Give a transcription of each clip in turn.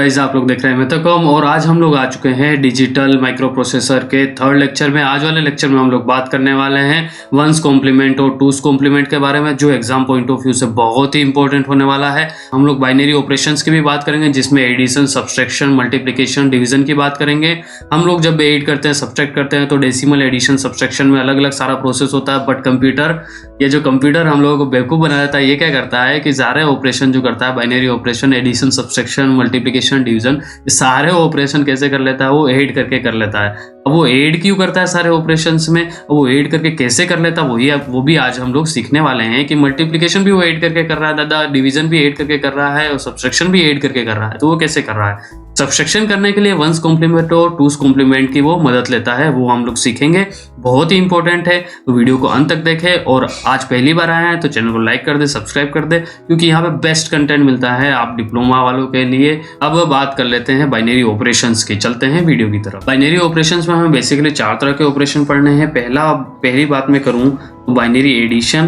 Guys, आप लोग देख रहे हैं मेथाकॉम और आज हम लोग आ चुके हैं डिजिटल माइक्रो प्रोसेसर के थर्ड लेक्चर में। आज वाले लेक्चर में हम लोग बात करने वाले हैं वंस कॉम्प्लीमेंट और टूस कॉम्प्लीमेंट के बारे में, जो एग्जाम पॉइंट ऑफ व्यू से बहुत ही इंपॉर्टेंट होने वाला है। हम लोग बाइनरी ऑपरेशंस की भी बात करेंगे, जिसमें एडिशन, सब्सट्रैक्शन, मल्टीप्लिकेशन, डिवीजन की बात करेंगे। हम लोग जब ऐड करते हैं, सब्सट्रैक्ट करते हैं तो डेसिमल, एडिशन, सब्सट्रैक्शन में अलग अलग सारा प्रोसेस होता है। बट कंप्यूटर, ये जो कंप्यूटर हम लोगों को बेवकूफ़ बना देता है, ये क्या करता है कि सारे ऑपरेशन जो करता है, binary operation, addition, subtraction, multiplication, division, ये सारे ऑपरेशन कैसे कर लेता है? वो ऐड करके कर लेता है। अब वो ऐड क्यों करता है सारे ऑपरेशंस में, वो ऐड करके कैसे कर लेता है, वो भी आज हम लोग सीखने वाले हैं कि मल्टीप्लिकेशन भी वो ऐड करके कर रहा है दादा, डिवीजन भी ऐड करके कर रहा है और सब्सट्रैक्शन भी ऐड करके कर रहा है। तो वो कैसे कर रहा है? सब्सट्रैक्शन करने के लिए वंस कॉम्प्लीमेंट और टूस कॉम्प्लीमेंट की वो मदद लेता है, वो हम लोग सीखेंगे। बहुत ही इंपॉर्टेंट है, तो वीडियो को अंत तक देखें। और आज पहली बार आए हैं तो चैनल को लाइक कर दे, सब्सक्राइब कर दे, क्योंकि यहाँ पे बेस्ट कंटेंट मिलता है आप डिप्लोमा वालों के लिए। अब बात कर लेते हैं बाइनरी ऑपरेशंस की, चलते हैं वीडियो की तरफ। बाइनरी ऑपरेशंस में हमें बेसिकली 4 तरह के ऑपरेशन पढ़ने हैं। पहली बात मैं करूँ तो बाइनरी एडिशन,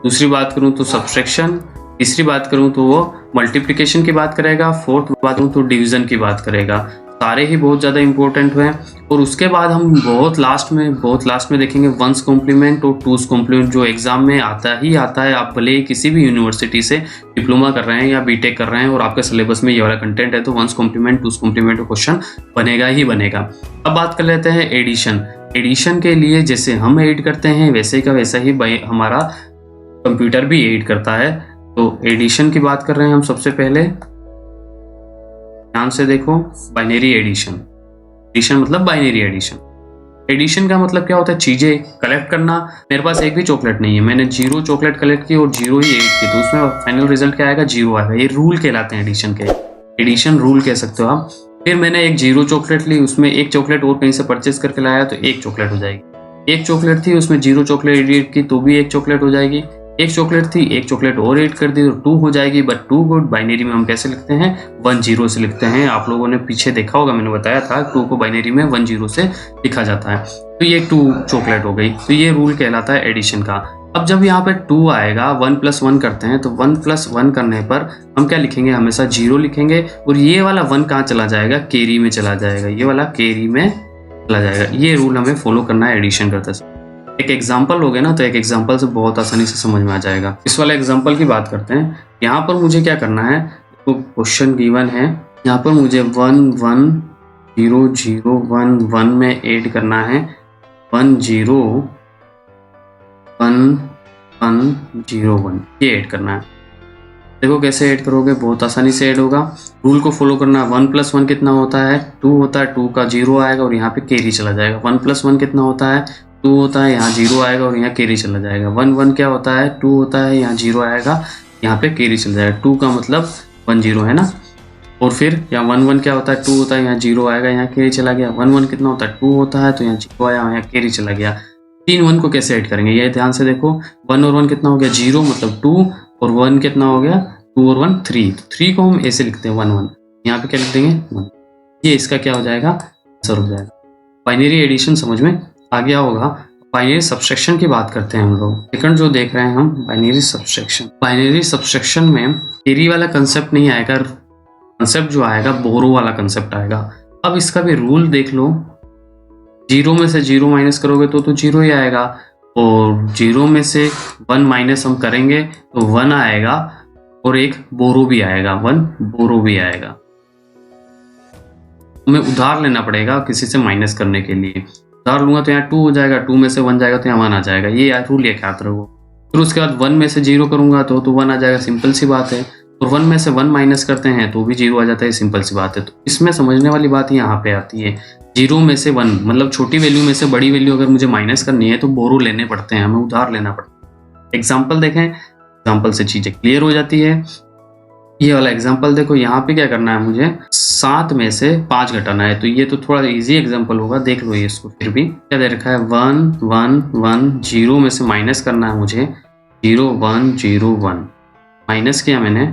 दूसरी बात करूँ तो सब्सट्रैक्शन, तीसरी बात करूं तो वो मल्टीप्लिकेशन की बात करेगा, फोर्थ बात करूं तो डिवीजन की बात करेगा। सारे ही बहुत ज़्यादा इंपॉर्टेंट हैं। और उसके बाद हम बहुत लास्ट में देखेंगे वंस कॉम्प्लीमेंट और टूस कॉम्प्लीमेंट, जो एग्जाम में आता है। आप भले ही किसी भी यूनिवर्सिटी से डिप्लोमा कर रहे हैं या बीटेक कर रहे हैं और आपके सिलेबस में ये वाला कंटेंट है, तो वंस कॉम्प्लीमेंट, टूस कॉम्प्लीमेंट का क्वेश्चन बनेगा ही बनेगा। अब बात कर लेते हैं एडिशन। एडिशन के लिए जैसे हम ऐड करते हैं, वैसे का वैसा ही हमारा कंप्यूटर भी ऐड करता है। तो एडिशन की बात कर रहे हैं हम सबसे पहले, ध्यान से देखो। बाइनरी एडिशन, एडिशन मतलब बाइनरी एडिशन। एडिशन का मतलब क्या होता है? चीजें कलेक्ट करना। मेरे पास एक भी चॉकलेट नहीं है, मैंने 0 चॉकलेट कलेक्ट की और 0 ही ऐड की, तो उसमें फाइनल रिजल्ट क्या आएगा? 0 आएगा। ये रूल कहलाते हैं एडिशन के, एडिशन रूल कह सकते हो आप। फिर मैंने एक 0 चॉकलेट ली, उसमें एक चॉकलेट और कहीं से परचेज करके लाया तो 1 चॉकलेट हो जाएगी। एक चॉकलेट थी, उसमें 0 चॉकलेट ऐड की तो भी 1 चॉकलेट हो जाएगी। एक चॉकलेट थी, 1 चॉकलेट और ऐड कर दी तो 2 हो जाएगी। बट 2 को बाइनरी में हम कैसे लिखते हैं? 1 0 से लिखते हैं। आप लोगों ने पीछे देखा होगा, मैंने बताया था 2 को बाइनरी में 1 0 से लिखा जाता है। तो ये 2 चॉकलेट हो गई। तो ये रूल कहलाता है एडिशन का। अब जब यहाँ पे 2 आएगा, 1 + 1 करते हैं, तो 1 + 1 करने पर हम क्या लिखेंगे? हमेशा 0 लिखेंगे। और ये वाला 1 कहाँ चला जाएगा? कैरी में चला जाएगा। ये वाला कैरी में चला जाएगा। ये रूल हमें फॉलो करना है एडिशन करते समय। एक एग्जाम्पल हो गया ना, तो एक एग्जाम्पल से बहुत आसानी से समझ में आ जाएगा। इस वाले एग्जाम्पल की बात करते हैं। यहाँ पर मुझे क्या करना है? तो क्वेश्चन गिवन है, यहाँ पर मुझे 1 1 0 0 1 1 में ऐड करना है 1 0 1 1 0 1, ये ऐड करना है। देखो कैसे ऐड करोगे, बहुत आसानी से ऐड होगा। रूल को फॉलो करना है। 1 + 1 कितना होता है? 2 होता है। 2 का 0 आएगा और यहाँ पे कैरी चला जाएगा। 1 + 1 कितना होता है? 2 होता है, यहाँ 0 आएगा और यहाँ कैरी चला जाएगा। 1 1 क्या होता है? 2 होता है, यहाँ 0 आएगा, यहाँ पे कैरी चला जाएगा। 2 का मतलब 1 0 है ना। और फिर यहाँ 1 1 क्या होता है? 2 होता है, यहाँ 0 आएगा, यहाँ कैरी चला गया। 1 1 कितना होता है? 2 होता है, तो यहाँ 0 आया, यहाँ कैरी चला गया। 3 1 को कैसे ऐड करेंगे, ये ध्यान से देखो। 1 और 1 कितना हो गया? 0 मतलब 2, और 1 कितना हो गया? 2 और 1 3। तो 3 को हम ऐसे लिखते हैं 1 1, यहाँ पे क्या लिख देंगे? 1। ये इसका क्या हो जाएगा? आंसर हो जाएगा। बाइनरी एडिशन समझ में आ गया होगा। बाइनरी सब्सट्रैक्शन की बात करते हैं हम लोग। सेकंड जो देख रहे हैं हम, बाइनरी सब्सट्रैक्शन। बाइनरी सब्सट्रैक्शन में कैरी वाला कंसेप्ट नहीं आएगा, कंसेप्ट जो आएगा बोरो वाला कंसेप्ट आएगा। अब इसका भी रूल देख लो। 0 में से 0 माइनस करोगे तो 0 ही आएगा, और 0 में से 1 माइनस हम करेंगे तो 1 आएगा, और एक बोरो भी आएगा, 1 बोरो भी आएगा। हमें उधार लेना पड़ेगा किसी से माइनस करने के लिए। उधार लूंगा तो यहाँ 2 हो जाएगा, 2 में से 1 जाएगा तो यहाँ 1 आ जाएगा। ये रूल याद रखो। फिर उसके बाद 1 में से 0 करूंगा तो 1 आ जाएगा, सिंपल सी बात है। और 1 में से 1 माइनस करते हैं तो भी 0 आ जाता है, सिंपल सी बात है। तो इसमें समझने वाली बात यहाँ पे आती है, 0 में से 1 मतलब छोटी वैल्यू में से बड़ी वैल्यू अगर मुझे माइनस करनी है तो बोरो लेने पड़ते हैं, हमें उधार लेना पड़ता है। एग्जाम्पल देखें, एग्जाम्पल से चीजें क्लियर हो जाती है। ये वाला एग्जाम्पल देखो, यहाँ पे क्या करना है? मुझे 7 में से 5 घटाना है। तो ये तो थोड़ा इजी एग्जाम्पल होगा, देख लो ये इसको। फिर भी क्या दे रखा है? 1 1 1 0 में से माइनस करना है मुझे 0 1 0 1, माइनस किया मैंने।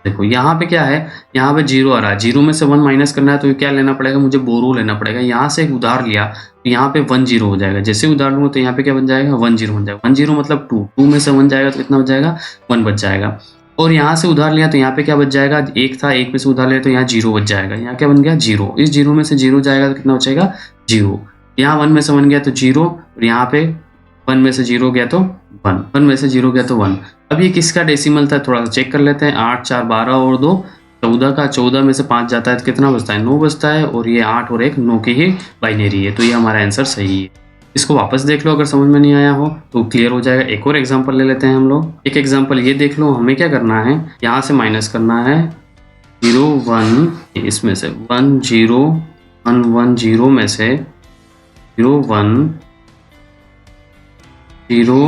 देखो यहाँ पे क्या है? यहाँ पे 0 आ रहा है, 0 में से 1 माइनस करना है तो क्या लेना पड़ेगा? मुझे बोरो लेना पड़ेगा। यहाँ से एक उधार लिया तो यहाँ पे 1 0 हो जाएगा। जैसे उधार लूंगा तो यहाँ पे क्या बन जाएगा? 1 0 बन जाएगा। 1 0 मतलब 2 में से 1 जाएगा तो कितना हो जाएगा? 1 बच जाएगा। और यहाँ से उधार लिया तो यहाँ पे क्या बच जाएगा, एक था, एक में से उधार लिया तो यहाँ 0 बच जाएगा। यहाँ क्या बन गया, 0। इस 0 में से 0 जाएगा तो कितना बचेगा, 0। यहाँ 1 में से 1 गया तो 0, और यहाँ पे 1 में से 0 गया तो 1, 1 में से 0 गया तो 1। अब ये किसका डेसिमल था, थोड़ा सा चेक कर लेते हैं। 8 4 12 और 2 14 का, 14 में से 5 जाता है तो कितना बचता है, 9 बचता है, और ये 8 और 1 9 की ही बाइनरी है, तो ये हमारा आंसर सही है। इसको वापस देख लो, अगर समझ में नहीं आया हो तो क्लियर हो जाएगा। एक और एग्जांपल ले लेते हैं हम लोग। एक एग्जांपल ये देख लो, हमें क्या करना है, यहाँ से माइनस करना है 0 1, इसमें से 1 0 1 1 0 में से 0 1 0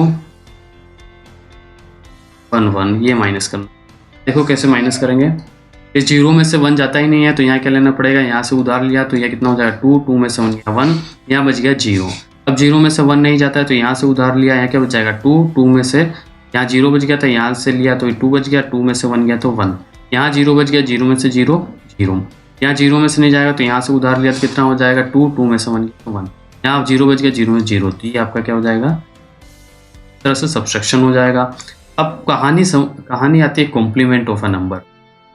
1 1 ये माइनस करना। देखो कैसे माइनस करेंगे, इस 0 में से 1 जाता ही नहीं है तो यहाँ क्या लेना पड़ेगा, यहाँ से उधार लिया तो यह कितना हो जाएगा 2, 2 में से 1 गया 1, यहाँ बच गया 0। अब 0 में से 1 नहीं जाता है तो यहाँ से उधार लिया, यहाँ क्या बच जाएगा 2, 2 में से यहाँ 0 बच गया था, यहाँ से लिया तो 2 बच गया, 2 में से 1 गया तो 1, यहाँ 0 बच गया, 0 में से 0 0, यहाँ 0 में से नहीं जाएगा तो यहाँ से उधार लिया तो कितना हो जाएगा 2, 2 में से 1 गया तो 1, यहाँ 0 बच गया, 0 में 0, तो ये आपका क्या हो जाएगा, इस तरह से सब्सट्रैक्शन हो जाएगा। अब कहानी आती है complement of a number.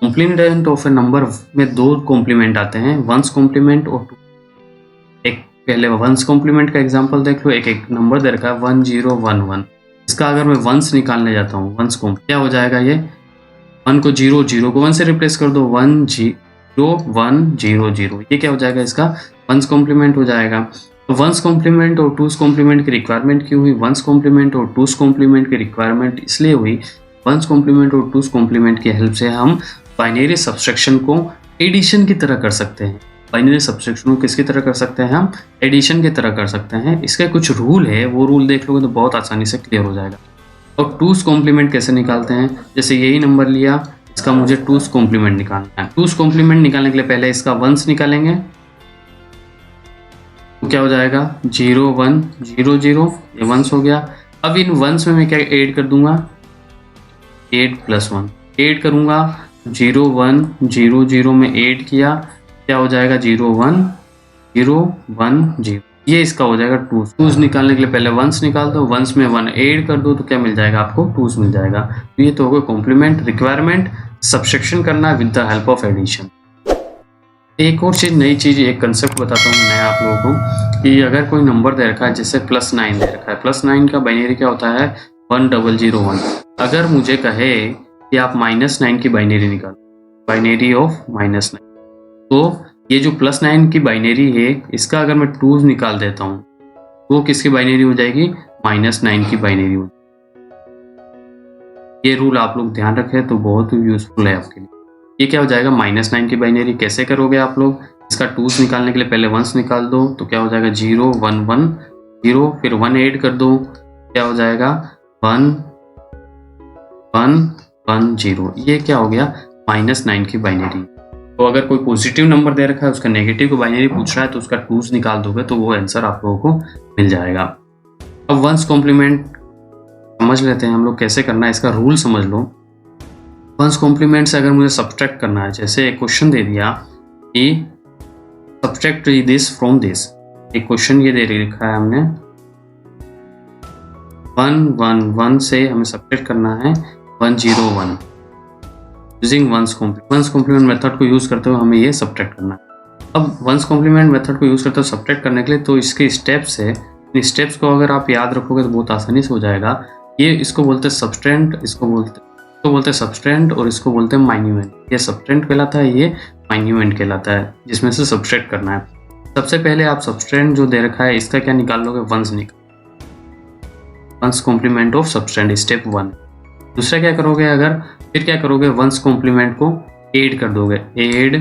Complement of a number में दो कॉम्प्लीमेंट आते हैं, वंस कॉम्प्लीमेंट और टू। एक पहले वंस कॉम्प्लीमेंट का एग्जांपल देख लो। एक नंबर दे रखा है 1011, इसका अगर मैं वंस निकालने जाता हूँ, वंस को क्या हो जाएगा, ये 1 को 0, 0 को 1 से रिप्लेस कर दो, 1 0 1 0 0, ये क्या हो जाएगा, इसका वंस कॉम्प्लीमेंट हो जाएगा। तो वंस कॉम्प्लीमेंट और टूस कॉम्प्लीमेंट की रिक्वायरमेंट क्यों हुई, वंस कॉम्प्लीमेंट और टूस कॉम्प्लीमेंट की रिक्वायरमेंट इसलिए हुई, वंस कॉम्प्लीमेंट और टूस कॉम्प्लीमेंट की हेल्प से हम बाइनरी सब्सट्रैक्शन को एडिशन की तरह कर सकते हैं। बाइनरी सब्सट्रैक्शन को किसकी तरह कर सकते हैं, हम एडिशन की तरह कर सकते हैं। इसके कुछ रूल है, वो रूल देख लोगे तो बहुत आसानी से क्लियर हो जाएगा। और टूस कॉम्प्लीमेंट कैसे निकालते हैं, जैसे यही नंबर लिया, इसका मुझे टूस कॉम्प्लीमेंट निकालना है। टूस कॉम्प्लीमेंट निकालने के लिए पहले इसका वंस निकालेंगे, तो क्या हो जाएगा 0 1 0 0, ये वंस हो गया। अब इन वंस में मैं क्या ऐड कर दूंगा, 8 + 1 ऐड करूंगा, 0 1 0 0 में ऐड किया, क्या हो जाएगा 0 1 0 1 0, ये इसका हो जाएगा टूस। टूस निकालने के लिए पहले वंस निकाल दो, वंस में 1 ऐड कर दो तो क्या मिल जाएगा आपको, टूस मिल जाएगा। तो ये तो हो गया कॉम्प्लीमेंट। रिक्वायरमेंट सब्सट्रैक्शन करना with the help of addition. एक और चीज, नई चीज, एक कंसेप्ट बताता हूँ मैं आप लोगों को कि अगर कोई नंबर दे रखा है, जैसे +9 दे रखा है, +9 का बाइनरी क्या होता है 1001। अगर मुझे कहे कि आप -9 की बाइनरी निकालो, बाइनरी ऑफ -9, तो ये जो +9 की बाइनरी है, इसका अगर मैं टूस निकाल देता हूँ तो किसकी बाइनरी हो जाएगी, -9 की बाइनरी हो। ये रूल आप लोग ध्यान रखें तो बहुत यूजफुल है आपके लिए। ये क्या हो जाएगा -9 की बाइनरी कैसे करोगे आप लोग, इसका टूस निकालने के लिए पहले वंस निकाल दो, तो क्या हो जाएगा 0 1 1 0, फिर 1 ऐड कर दो, क्या हो जाएगा 1 1 1 0, ये क्या हो गया -9 की बाइनरी। तो अगर कोई पॉजिटिव नंबर दे रखा है, उसका नेगेटिव की बाइनरी पूछ रहा है, तो उसका टूस निकाल दोगे तो वो आंसर आप लोगों को मिल जाएगा। अब वंस कॉम्प्लीमेंट समझ लेते हैं हम लोग कैसे करना है, इसका रूल समझ लो। वंस कॉम्प्लीमेंट से अगर मुझे सब्ट्रैक्ट करना है, जैसे एक क्वेश्चन दे दिया कि सब्ट्रैक्ट दिस फ्रॉम दिस, एक क्वेश्चन ये दे रखा है हमने 1 1 1 से हमें सब्ट्रैक्ट करना है 101 यूजिंग वंस कॉम्प्लीमेंट मेथड को यूज करते हुए हमें ये सब्ट्रैक्ट करना है। अब वंस कॉम्प्लीमेंट मेथड को यूज करते हुए सब्ट्रैक्ट करने के लिए तो इसके स्टेप्स है, इन स्टेप्स को अगर आप याद रखोगे तो बहुत आसानी से हो जाएगा। ये इसको बोलते हैं सब्सट्रेंड, इसको बोलते हैं सब्सट्रेंड, और इसको बोलते हैं माइन्यूएंट। ये सब्सट्रेंड कहलाता है, ये माइन्यूएंट कहलाता है, जिसमें से सब्सट्रैक्ट करना है। सबसे पहले आप सब्सट्रेंड जो दे रखा है इसका क्या निकाल लोगे, वंस कॉम्प्लीमेंट ऑफ सब्सट्रेंड, स्टेप 1। दूसरा क्या करोगे, अगर फिर क्या करोगे, वंस कॉम्प्लीमेंट को ऐड कर दोगे, ऐड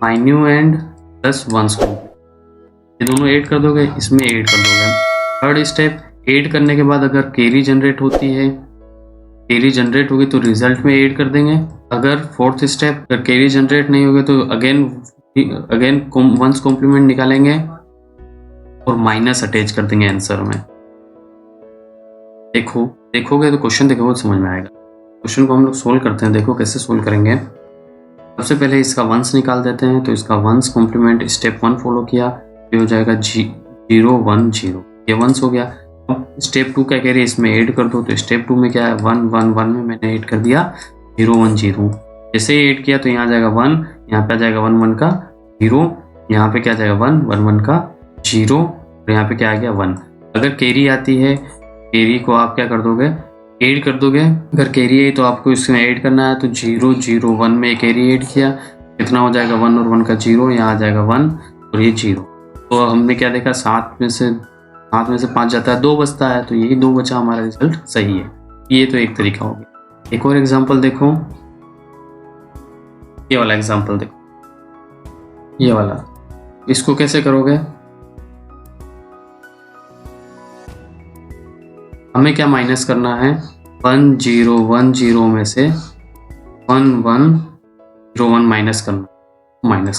माइन्यूएंट प्लस वंस कॉम्प्लीमेंट, ये दोनों ऐड कर दोगे, इसमें ऐड कर दोगे। थर्ड स्टेप, ऐड करने के बाद अगर कैरी जनरेट होती है, कैरी जनरेट होगी तो रिजल्ट में ऐड कर देंगे। अगर फोर्थ स्टेप, अगर कैरी जनरेट नहीं होगी तो अगेन वंस कॉम्प्लीमेंट निकालेंगे और माइनस अटैच कर देंगे आंसर में। देखोगे तो क्वेश्चन देखोगे समझ में आएगा। क्वेश्चन को हम लोग सोल्व करते हैं, देखो कैसे सोल्व करेंगे। सबसे पहले इसका वंस निकाल देते हैं, तो इसका वंस कॉम्प्लीमेंट स्टेप 1 फॉलो किया, ये हो जाएगा 0 1 0, ये वंस हो गया। अब स्टेप 2 क्या कह रही है, इसमें ऐड कर दो। तो स्टेप 2 में क्या है, 1 1 1 में मैंने ऐड कर दिया 0 1 0। जैसे ही ऐड किया तो यहाँ जाएगा 1, यहाँ पे आ जाएगा 1 1 का 0, यहाँ पे क्या जाएगा 1 1 1 का 0 और यहाँ पे क्या आ गया 1। अगर कैरी आती है, कैरी को आप क्या कर दोगे, ऐड कर दोगे। अगर कैरी है तो आपको इसमें ऐड करना है, तो 0 0 1 में कैरी ऐड किया, कितना हो जाएगा 1 और 1 का 0, यहाँ आ जाएगा 1 और ये 0। तो हमने क्या देखा, 7 में से 5 जाता है, 2 बचता है, तो यही 2 बचा, हमारा रिजल्ट सही है। ये तो एक तरीका हो गया। एक और एग्जांपल देखो, ये वाला एग्जांपल देखो, ये वाला। इसको कैसे करोगे, हमें क्या माइनस करना है, 1 0 1 0 में से 1 1 0 1 माइनस करना।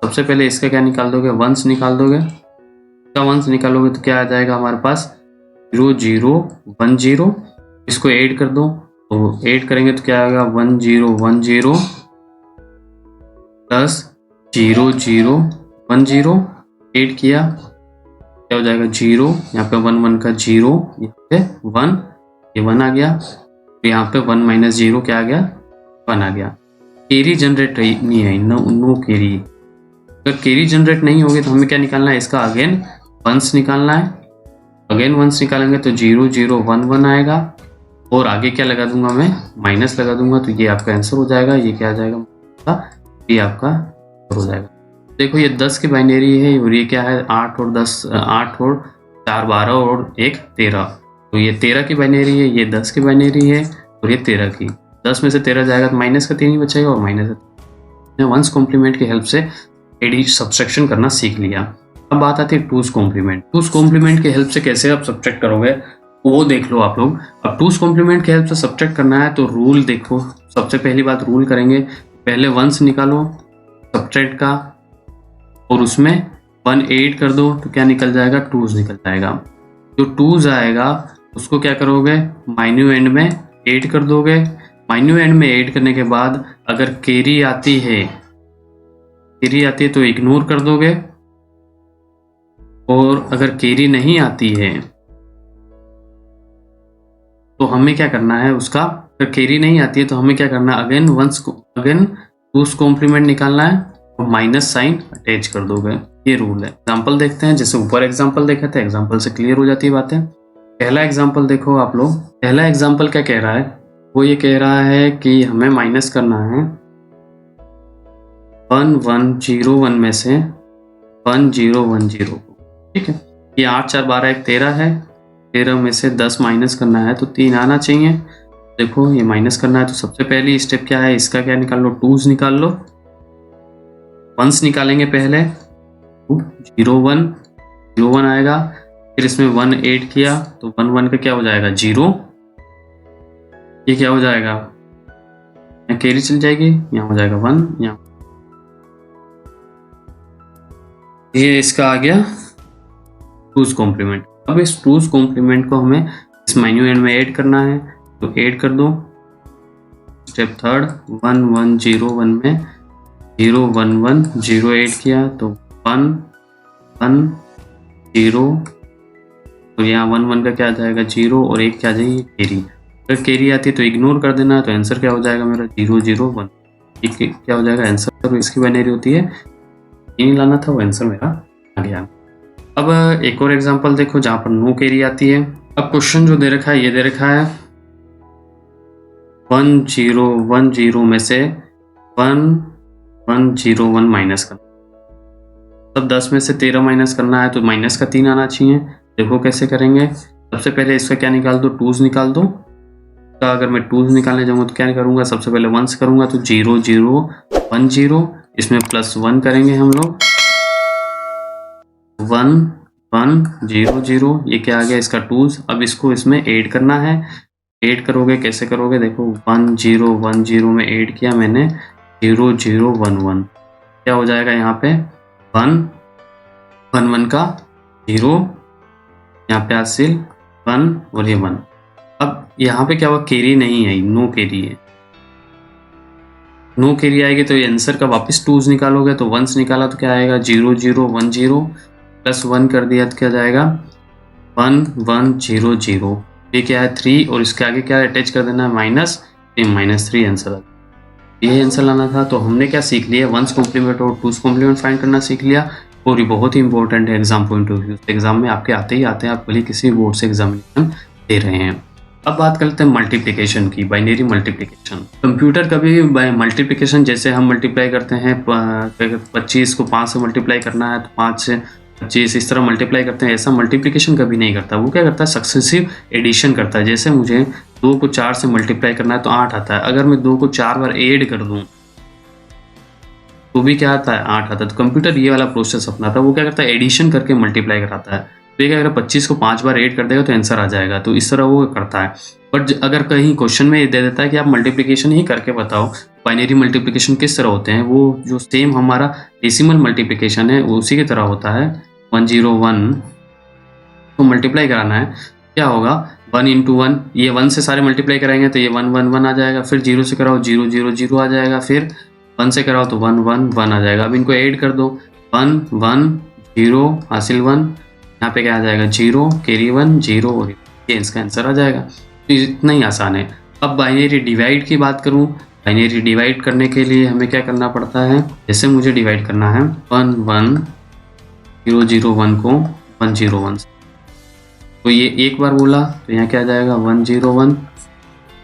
सबसे पहले इसका क्या निकाल दोगे, वंस निकाल दोगे। इसका वंस निकालोगे तो क्या आ जाएगा हमारे पास, 0 0 1 0। इसको ऐड कर दो, तो ऐड करेंगे तो क्या आएगा, 1 0 1 0 प्लस 0 0 1 0। ऐड किया क्या हो जाएगा 0, यहाँ पे 1 1 का 0, यहाँ पे 1, ये 1 आ गया। तो यहाँ पे 1 माइनस 0 क्या आ गया, 1 आ गया। कैरी जनरेट नहीं है, नो कैरी। अगर कैरी जनरेट नहीं होगी तो हमें क्या निकालना है, इसका अगेन वंस निकालना है। अगेन वंस निकालेंगे तो 0 0 1 1 आएगा और आगे क्या लगा दूंगा मैं, माइनस लगा दूंगा, तो ये आपका आंसर हो जाएगा। ये क्या आ जाएगा, ये आपका हो जाएगा। देखो ये 10 की बाइनरी है और ये क्या है, 8 और 10, 8 और 4 12 और 1 13। तो ये 13 की बाइनरी है, ये 10 की बाइनरी है और ये 13 की। 10 में से 13 जाएगा तो माइनस का 3 ही बचेगा और माइनस का वंस कॉम्प्लीमेंट की हेल्प से सब्सट्रैक्शन करना सीख लिया। अब बात आती है टूस कॉम्प्लीमेंट। टूस कॉम्प्लीमेंट की हेल्प से कैसे आप सब्ट्रैक्ट करोगे वो देख लो आप लोग। अब टूस कॉम्प्लीमेंट की हेल्प से सब्ट्रैक्ट करना है तो रूल देखो। सबसे पहली बात रूल करेंगे, पहले वंस निकालो सब्ट्रैक्ट का और उसमें 1 ऐड कर दो तो क्या निकल जाएगा, टूज निकल जाएगा। जो टूज आएगा उसको क्या करोगे, माइन्यू एंड में ऐड कर दोगे। माइन्यू एंड में ऐड करने के बाद अगर कैरी आती है तो इग्नोर कर दोगे, और अगर कैरी नहीं आती है तो हमें क्या करना है उसका, अगर कैरी नहीं आती है तो हमें क्या करना है, अगेन टूस कॉम्प्लीमेंट निकालना है और माइनस साइन अटैच कर दोगे। ये रूल है। एग्जाम्पल देखते हैं, जैसे ऊपर एग्जाम्पल देखे थे, एग्जाम्पल से क्लियर हो जाती है बातें। पहला एग्जाम्पल देखो आप लोग। पहला एग्जाम्पल क्या कह रहा है, वो ये कह रहा है कि हमें माइनस करना है 1 1 0 1 में से 1 0 1 0 को। ठीक है, ये 8 4 12 1 13 है। 13 में से 10 माइनस करना है तो 3 आना चाहिए। देखो ये माइनस करना है तो सबसे पहली स्टेप क्या है, इसका क्या निकाल लो, टूज निकाल लो। वंस निकालेंगे पहले, 0 1 आएगा, फिर इसमें 1 ऐड किया तो 1 1 का क्या हो जाएगा 0। ये क्या हो जाएगा, यहाँ कैरी चल जाएगी, यहाँ हो जाएगा 1, यहाँ ये इसका आ गया टूज कॉम्प्लीमेंट। अब इस टूज कॉम्प्लीमेंट को हमें इस माइन्यू एंड में ऐड करना है तो ऐड कर दो। स्टेप थर्ड, 1 1 0 1 में 0 1 1 0 ऐड किया तो 1 1 0 और यहाँ 1 1 का क्या आ जाएगा 0 और 1 क्या आ जाएगी कैरी। अगर कैरी आती है तो इग्नोर कर देना, तो आंसर क्या हो जाएगा मेरा 0 0 1। क्या हो जाएगा आंसर, तो इसकी बाइनरी होती है, नहीं लाना था, वो आंसर मेरा आ गया। अब एक और एग्जांपल देखो जहां पर नो कैरी आती है। अब क्वेश्चन जो दे रखा है ये दे रखा है 1 0 1 0 में से 1 1 0 1 माइनस करना। तब 10 में से 13 माइनस करना है तो माइनस का 3 आना चाहिए। देखो कैसे करेंगे, सबसे पहले इसका क्या निकाल दो, टूज निकाल दो। तो अगर मैं टूज निकालने जाऊंगा तो क्या करूंगा, सबसे पहले वंस करूंगा तो 0 0 1 0, इसमें +1 करेंगे हम लोग, 1 1 0 0, ये क्या आ गया इसका टूज। अब इसको इसमें ऐड करना है। ऐड करोगे कैसे करोगे, देखो 1 0 1 0 में ऐड किया मैंने 0 0 1 1, क्या हो जाएगा यहाँ पे 1 1 1 का 0, यहाँ पे हासिल 1 और ये 1। अब यहाँ पे क्या हुआ, कैरी नहीं आई, नो कैरी है। नो कैरी आएगी तो ये आंसर का वापस टूज निकालोगे तो वंस निकाला तो क्या आएगा 0 0 1 0 +1 कर दिया तो क्या जाएगा 1 1 0 0, ये क्या है 3 और इसके आगे क्या अटैच कर देना है माइनस, -3 आंसर आ गया। ये आंसर लाना था। तो हमने क्या सीख लिया, वंस कॉम्प्लीमेंट और टूस कॉम्प्लीमेंट फाइंड करना सीख लिया, और ये बहुत ही इंपॉर्टेंट है एग्जाम पॉइंट ऑफ व्यू से। एग्जाम में आपके आते ही आते हैं, आप भले किसी बोर्ड से एग्जामिनेशन दे रहे हैं। अब बात करते हैं मल्टीप्लिकेशन की, बाइनरी मल्टीप्लिकेशन। कंप्यूटर कभी मल्टीप्लिकेशन जैसे हम मल्टीप्लाई करते हैं 25 को 5 से मल्टीप्लाई करना है तो 5 से 25 इस तरह मल्टीप्लाई करते हैं, ऐसा मल्टीप्लिकेशन कभी नहीं करता। वो क्या करता है, सक्सेसिव एडिशन करता है। जैसे मुझे 2 को 4 से मल्टीप्लाई करना है तो 8 आता है, अगर मैं 2 को 4 बार ऐड कर दूं तो भी क्या आता है, 8 आता है। तो कंप्यूटर ये वाला प्रोसेस अपनाता है, वो क्या करता है, एडिशन करके मल्टीप्लाई कराता है। तो ये क्या अगर 25 को 5 बार ऐड कर देगा तो आंसर आ जाएगा, तो इस तरह वो करता है। बट अगर कहीं क्वेश्चन में ये दे देता है कि आप मल्टीप्लिकेशन ही करके बताओ, बाइनरी मल्टीप्लिकेशन किस तरह होते हैं, वो जो सेम हमारा डेसिमल मल्टीप्लिकेशन है उसी की तरह होता है। 101 को मल्टीप्लाई कराना है, क्या होगा 1 × 1, ये 1 से सारे मल्टीप्लाई कराएंगे तो ये 1 1 1 आ जाएगा, फिर 0 से कराओ 0 0 0 आ जाएगा, फिर 1 से कराओ तो 1 1 1 आ जाएगा। अब इनको ऐड कर दो, 1 1 0 हासिल 1, यहाँ पे क्या आ जाएगा 0 कैरी 1 0, और ये इसका आंसर आ जाएगा। तो इतना ही आसान है। अब बाइनरी डिवाइड की बात करूँ, बाइनरी डिवाइड करने के लिए हमें क्या करना पड़ता है, जैसे मुझे डिवाइड करना है 1 1 0 0 1 को 1 0 1 से, तो ये एक बार बोला तो यहाँ क्या आ जाएगा 1 0 1,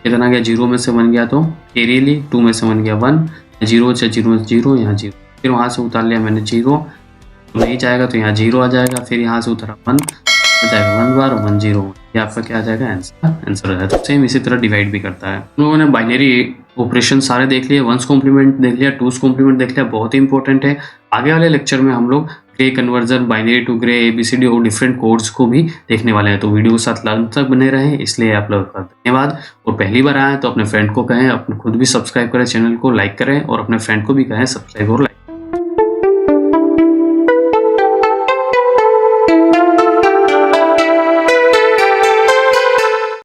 कितना गया 0 में से 1 गया तो कैरी ली, 2 में से 1 गया 1, 0 से 0 में 0, यहाँ 0, फिर वहाँ से उतार लिया मैंने 0, तो नहीं जाएगा तो यहाँ 0 आ जाएगा, फिर यहाँ से उतरा 1 आ जाएगा, 1 बार 1 0 1, ये आपका क्या आ जाएगा आंसर आ जाएगा। तो सेम इसी तरह डिवाइड भी करता है। हम लोगों ने बाइनरी ऑपरेशन सारे देख लिए, वंस कॉम्प्लीमेंट देख लिया, टूस कॉम्प्लीमेंट देख लिया, बहुत ही इंपॉर्टेंट है। आगे वाले लेक्चर में हम लोग Gray conversion, binary to Gray, ABCD और डिफरेंट कोड्स को भी देखने वाले हैं। तो वीडियो के साथ लास्ट तक बने रहें, इसलिए आप लोग का धन्यवाद। और पहली बार आए तो अपने फ्रेंड को कहें, अपने खुद भी सब्सक्राइब करें, चैनल को लाइक करें और अपने फ्रेंड को भी कहें सब्सक्राइब और लाइक।